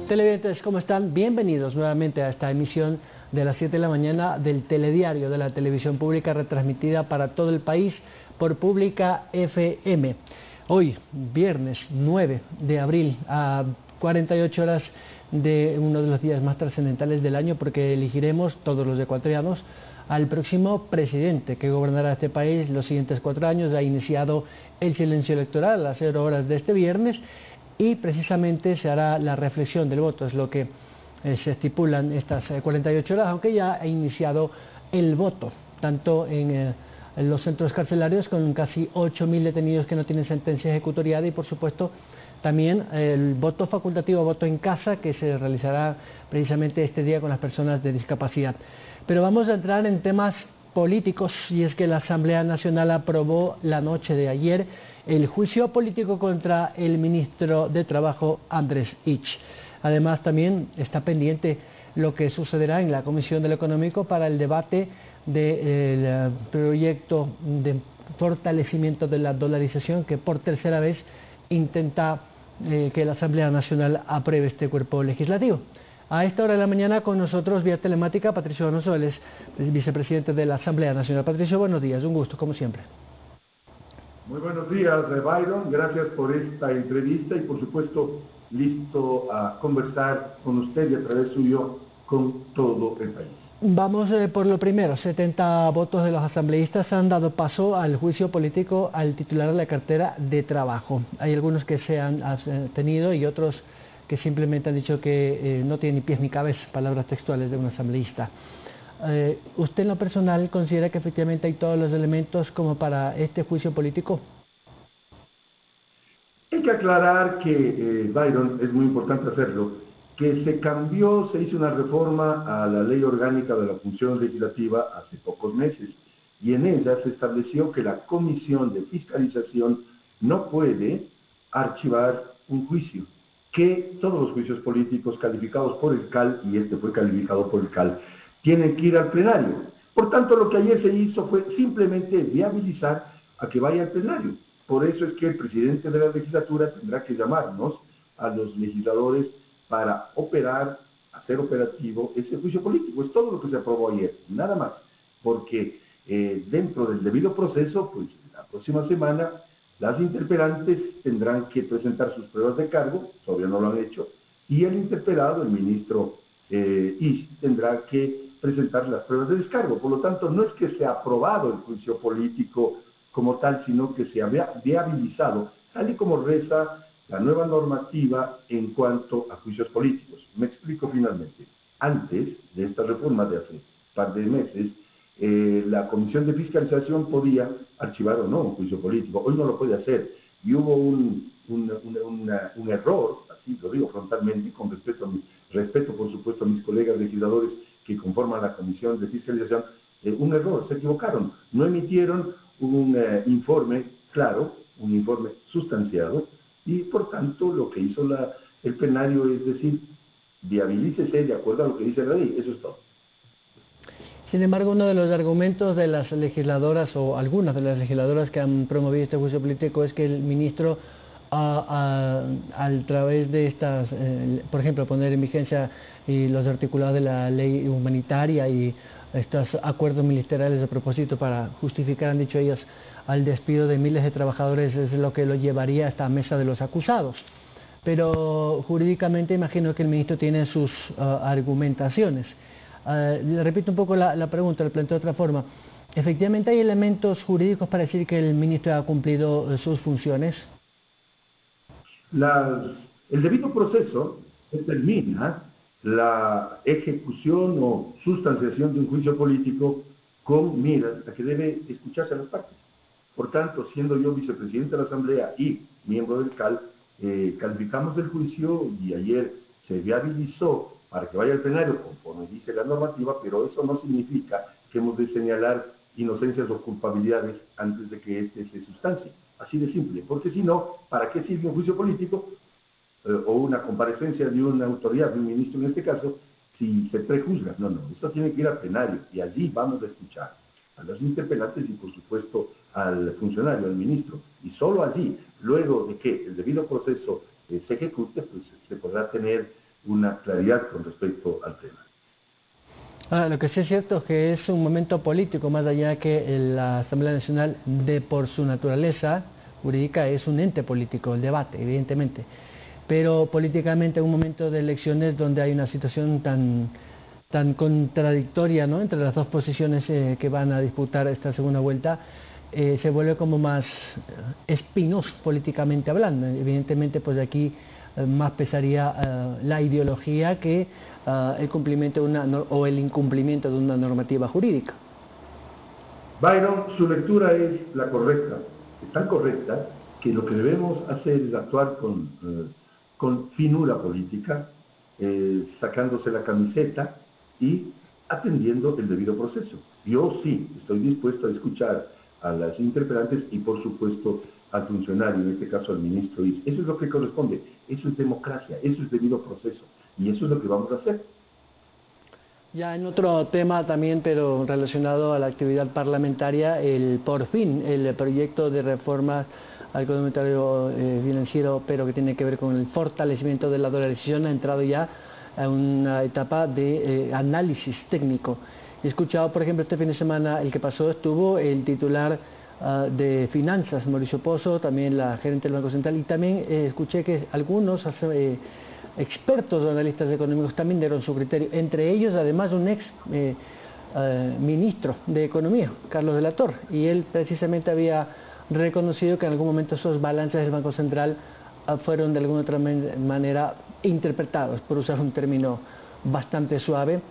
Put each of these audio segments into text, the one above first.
Televidentes, ¿cómo están? Bienvenidos nuevamente a esta emisión de las 7 de la mañana del Telediario de la Televisión Pública, retransmitida para todo el país por Pública FM. Hoy, viernes 9 de abril, a 48 horas de uno de los días más trascendentales del año, porque elegiremos, todos los ecuatorianos, al próximo presidente que gobernará este país los siguientes 4 años. Ha iniciado el silencio electoral a las 0 horas de este viernes y precisamente se hará la reflexión del voto, es lo que se estipulan estas 48 horas, aunque ya ha iniciado el voto, tanto en los centros carcelarios, con casi 8.000 detenidos que no tienen sentencia ejecutoriada, y por supuesto también el voto facultativo, voto en casa, que se realizará precisamente este día con las personas de discapacidad. Pero vamos a entrar en temas políticos, y es que la Asamblea Nacional aprobó la noche de ayer el juicio político contra el ministro de Trabajo, Andrés Ich. Además, también está pendiente lo que sucederá en la Comisión de lo Económico para el debate del proyecto de fortalecimiento de la dolarización, que por tercera vez intenta que la Asamblea Nacional apruebe este cuerpo legislativo. A esta hora de la mañana con nosotros vía telemática Patricio Donoso, él es vicepresidente de la Asamblea Nacional. Patricio, buenos días, un gusto como siempre. Muy buenos días, Byron, gracias por esta entrevista y por supuesto listo a conversar con usted y a través suyo con todo el país. Vamos por lo primero. 70 votos de los asambleístas han dado paso al juicio político al titular de la cartera de trabajo. Hay algunos que se han abstenido y otros que simplemente han dicho que no tiene ni pies ni cabeza, palabras textuales de un asambleísta. ¿Usted en lo personal considera que efectivamente hay todos los elementos como para este juicio político? Hay que aclarar que, Byron, es muy importante hacerlo, que se hizo una reforma a la Ley Orgánica de la Función Legislativa hace pocos meses, y en ella se estableció que la Comisión de Fiscalización no puede archivar un juicio, que todos los juicios políticos calificados por el CAL, y este fue calificado por el CAL, tienen que ir al plenario. Por tanto, lo que ayer se hizo fue simplemente viabilizar a que vaya al plenario. Por eso es que el presidente de la legislatura tendrá que llamarnos a los legisladores para hacer operativo ese juicio político. Es todo lo que se aprobó ayer, nada más. Porque dentro del debido proceso, pues la próxima semana las interpelantes tendrán que presentar sus pruebas de cargo, todavía no lo han hecho, y el interpelado, el ministro Is, tendrá que presentar las pruebas de descargo. Por lo tanto, no es que se ha aprobado el juicio político como tal, sino que se había viabilizado, tal y como reza la nueva normativa en cuanto a juicios políticos. Me explico finalmente. Antes de esta reforma de hace un par de meses, la Comisión de Fiscalización podía archivar o no un juicio político. Hoy no lo puede hacer. Y hubo un error, así lo digo frontalmente, con respeto por supuesto a mis colegas legisladores que conforman la Comisión de Fiscalización, un error, se equivocaron. No emitieron un informe claro, un informe sustanciado, y por tanto lo que hizo el plenario es decir, viabilícese de acuerdo a lo que dice la ley, eso es todo. Sin embargo, uno de los argumentos de las legisladoras, o algunas de las legisladoras que han promovido este juicio político, es que el ministro, a través de estas, por ejemplo, poner en vigencia y los articulados de la ley humanitaria y estos acuerdos ministeriales de propósito para justificar, han dicho ellas, al despido de miles de trabajadores, es lo que lo llevaría a esta mesa de los acusados. Pero jurídicamente imagino que el ministro tiene sus argumentaciones. Le repito un poco la pregunta, la planteo de otra forma. ¿Efectivamente hay elementos jurídicos para decir que el ministro ha cumplido sus funciones? El debido proceso determina la ejecución o sustanciación de un juicio político con miras a que debe escucharse a las partes. Por tanto, siendo yo vicepresidente de la Asamblea y miembro del CAL, calificamos el juicio y ayer se viabilizó para que vaya al plenario conforme dice la normativa, pero eso no significa que hemos de señalar inocencias o culpabilidades antes de que este se sustancie. Así de simple, porque si no, ¿para qué sirve un juicio político o una comparecencia de una autoridad, de un ministro en este caso, si se prejuzga? No, esto tiene que ir al plenario y allí vamos a escuchar a los interpelantes y por supuesto al funcionario, al ministro, y solo allí, luego de que el debido proceso se ejecute, pues se podrá tener una claridad con respecto al tema. Lo que sí es cierto es que es un momento político, más allá que la Asamblea Nacional, por su naturaleza jurídica, es un ente político, el debate, evidentemente. Pero políticamente, en un momento de elecciones donde hay una situación tan contradictoria, ¿no?, entre las dos posiciones que van a disputar esta segunda vuelta, se vuelve como más espinoso políticamente hablando. Evidentemente, pues de aquí más pesaría la ideología que el cumplimiento o el incumplimiento de una normativa jurídica. Byron, su lectura es la correcta, es tan correcta que lo que debemos hacer es actuar con finura política, sacándose la camiseta y atendiendo el debido proceso. Yo sí estoy dispuesto a escuchar a las interpelantes y, por supuesto, al funcionario, en este caso al ministro Is. Eso es lo que corresponde, eso es democracia, eso es debido proceso, y eso es lo que vamos a hacer. Ya en otro tema también, pero relacionado a la actividad parlamentaria, por fin el proyecto de reforma al Código Monetario Financiero, pero que tiene que ver con el fortalecimiento de la dolarización, ha entrado ya a una etapa de análisis técnico. He escuchado, por ejemplo, este fin de semana, el que pasó, estuvo el titular de Finanzas, Mauricio Pozo, también la gerente del Banco Central, y también escuché que algunos expertos o analistas económicos también dieron su criterio, entre ellos además un ex ministro de Economía, Carlos de la Torre, y él precisamente había reconocido que en algún momento esos balances del Banco Central fueron de alguna otra manera interpretados, por usar un término bastante suave,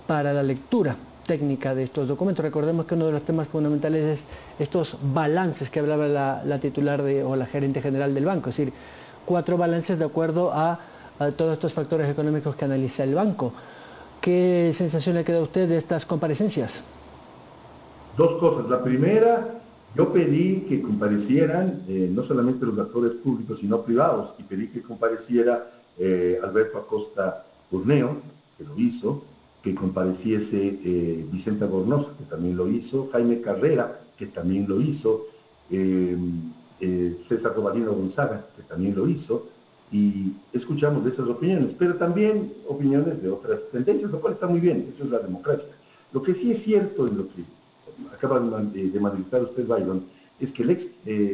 para la lectura técnica de estos documentos. Recordemos que uno de los temas fundamentales es estos balances que hablaba la titular o la gerente general del banco, es decir, 4 balances de acuerdo a todos estos factores económicos que analiza el banco. ¿Qué sensación le queda a usted de estas comparecencias? 2 cosas. La primera, yo pedí que comparecieran no solamente los actores públicos, sino privados, y pedí que compareciera Alberto Acosta Urneo, que lo hizo, que compareciese Vicente Albornoz, que también lo hizo, Jaime Carrera, que también lo hizo, César Robalino Gonzaga, que también lo hizo, y escuchamos de esas opiniones, pero también opiniones de otras tendencias, lo cual está muy bien, eso es la democracia. Lo que sí es cierto en lo que acaba de manifestar usted, Byron, es que el ex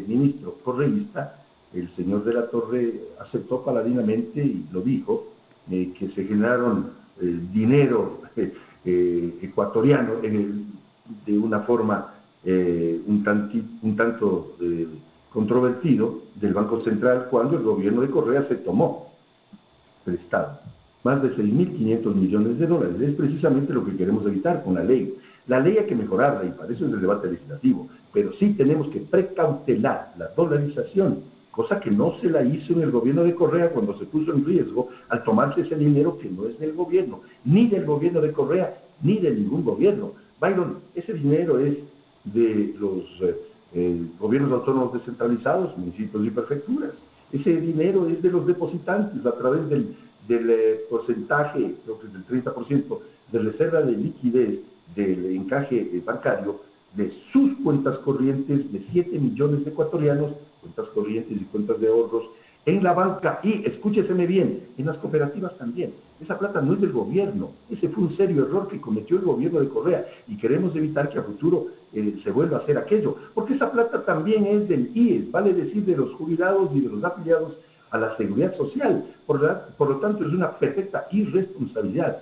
ministro correísta, el señor de la Torre, aceptó paladinamente, y lo dijo, que se generaron dinero ecuatoriano de una forma un tanto controvertido del Banco Central, cuando el gobierno de Correa se tomó prestado más de 6.500 millones de dólares. Es precisamente lo que queremos evitar con la ley. La ley hay que mejorarla, y para eso es el debate legislativo, pero sí tenemos que precautelar la dolarización, cosa que no se la hizo en el gobierno de Correa cuando se puso en riesgo al tomarse ese dinero que no es del gobierno, ni del gobierno de Correa, ni de ningún gobierno. Byron, ese dinero es de los gobiernos autónomos descentralizados, municipios y prefecturas. Ese dinero es de los depositantes a través del porcentaje, creo que es del 30% de reserva de liquidez del encaje bancario de sus cuentas corrientes de 7 millones de ecuatorianos, cuentas corrientes y cuentas de ahorros en la banca, y escúcheseme bien, en las cooperativas también. Esa plata no es del gobierno, ese fue un serio error que cometió el gobierno de Correa, y queremos evitar que a futuro se vuelva a hacer aquello, porque esa plata también es del IES, vale decir, de los jubilados y de los afiliados a la seguridad social. Por lo tanto, es una perfecta irresponsabilidad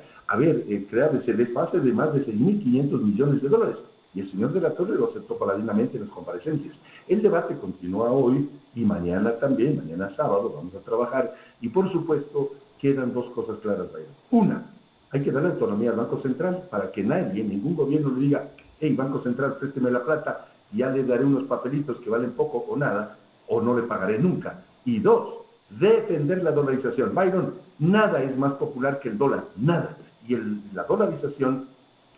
crear ese desfase de más de 6.500 millones de dólares. Y el señor de la Torre lo aceptó paladinamente en las comparecencias. El debate continúa hoy y mañana también, mañana sábado vamos a trabajar, y por supuesto quedan 2 cosas claras ahí. Una, hay que darle autonomía al Banco Central para que nadie, ningún gobierno le diga: hey, Banco Central, présteme la plata, ya le daré unos papelitos que valen poco o nada, o no le pagaré nunca. Y 2, defender la dolarización. Byron, nada es más popular que el dólar, nada. Y la dolarización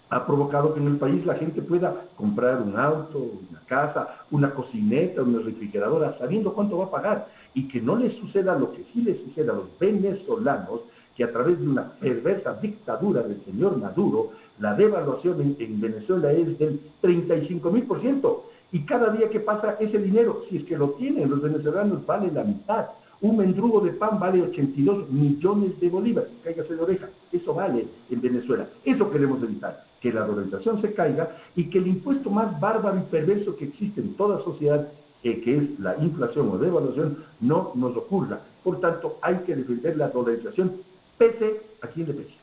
ha provocado que en el país la gente pueda comprar un auto, una casa, una cocineta, una refrigeradora, sabiendo cuánto va a pagar, y que no le suceda lo que sí le sucede a los venezolanos, que a través de una perversa dictadura del señor Maduro, la devaluación en Venezuela es del 35.000%, y cada día que pasa ese dinero, si es que lo tienen los venezolanos, vale la mitad. Un mendrugo de pan vale 82 millones de bolívares, cáigase de oreja, eso vale en Venezuela. Eso queremos evitar, que la dolarización se caiga y que el impuesto más bárbaro y perverso que existe en toda sociedad, que es la inflación o devaluación, no nos ocurra. Por tanto, hay que defender la dolarización, pese a quien le pese.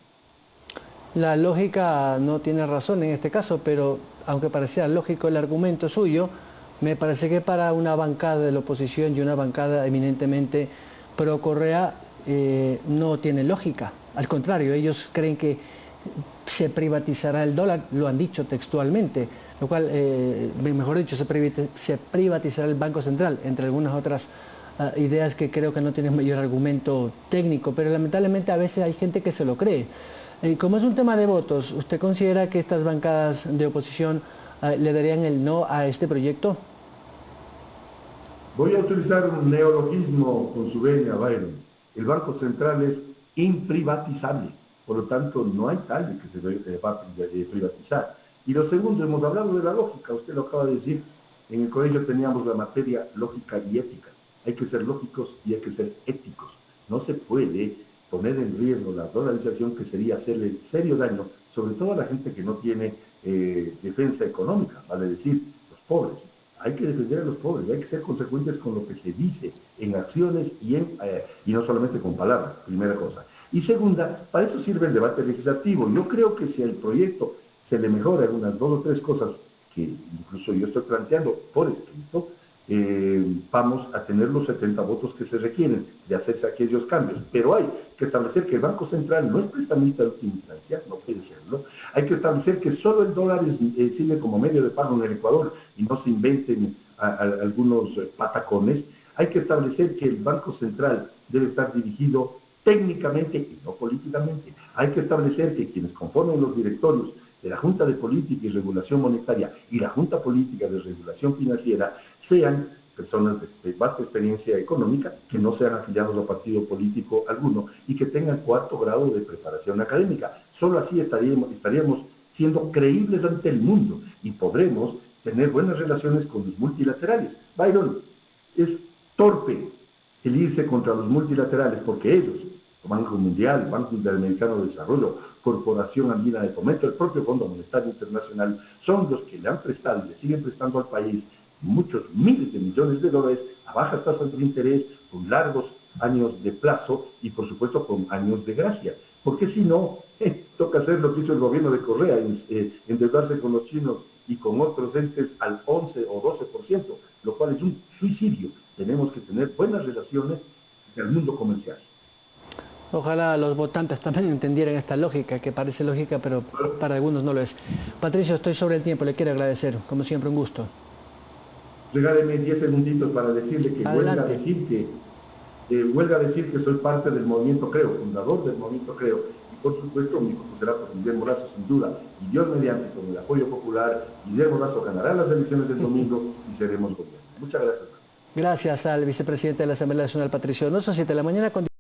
La lógica no tiene razón en este caso, pero aunque parecía lógico el argumento suyo, me parece que para una bancada de la oposición y una bancada eminentemente pro Correa no tiene lógica. Al contrario, ellos creen que se privatizará el dólar, lo han dicho textualmente, lo cual, mejor dicho, se privatizará el Banco Central, entre algunas otras ideas que creo que no tienen mayor argumento técnico, pero lamentablemente a veces hay gente que se lo cree. Como es un tema de votos, ¿usted considera que estas bancadas de oposición le darían el no a este proyecto? Voy a utilizar un neologismo con su venia, Byron. El Banco Central es imprivatizable, por lo tanto no hay tal de que se va a privatizar. Y lo segundo, hemos hablado de la lógica, usted lo acaba de decir, en el colegio teníamos la materia lógica y ética. Hay que ser lógicos y hay que ser éticos. No se puede poner en riesgo la dolarización, que sería hacerle serio daño, sobre todo a la gente que no tiene defensa económica, vale decir, los pobres. Hay que defender a los pobres, hay que ser consecuentes con lo que se dice en acciones y no solamente con palabras, primera cosa. Y segunda, para eso sirve el debate legislativo. Yo creo que si al proyecto se le mejora unas 2 o 3 cosas que incluso yo estoy planteando por escrito, vamos a tener los 70 votos que se requieren de hacerse aquellos cambios. Pero hay que establecer que el Banco Central no es prestamista de última instancia, no puede serlo. Hay que establecer que solo el dólar sirve como medio de pago en el Ecuador y no se inventen algunos patacones. Hay que establecer que el Banco Central debe estar dirigido técnicamente y no políticamente. Hay que establecer que quienes conformen los directorios de la Junta de Política y Regulación Monetaria y la Junta Política de Regulación Financiera sean personas de vasta experiencia económica, que no sean afiliados a partido político alguno y que tengan 4º grado de preparación académica. Solo así estaríamos siendo creíbles ante el mundo y podremos tener buenas relaciones con los multilaterales. Byron, es torpe el irse contra los multilaterales porque ellos, Banco Mundial, Banco Interamericano de Desarrollo, Corporación Andina de Fomento, el propio Fondo Monetario Internacional, son los que le han prestado y le siguen prestando al país muchos miles de millones de dólares a bajas tasas de interés, con largos años de plazo y por supuesto con años de gracia. Porque si no, toca hacer lo que hizo el gobierno de Correa, endeudarse con los chinos y con otros entes al 11 o 12%, lo cual es un suicidio. Tenemos que tener buenas relaciones del mundo comercial. Ojalá los votantes también entendieran esta lógica, que parece lógica, pero para algunos no lo es. Patricio, estoy sobre el tiempo, le quiero agradecer. Como siempre, un gusto. Regáleme 10 segunditos para decirle que huelga a decir que soy parte del Movimiento Creo, fundador del Movimiento Creo. Y por supuesto, mi hijo será por Guillermo Lasso, sin duda. Y Dios mediante, con el apoyo popular, Guillermo Lasso ganará las elecciones del domingo y seremos gobierno. Muchas gracias. Gracias al vicepresidente de la Asamblea Nacional, Patricio Donoso, 7 de la mañana.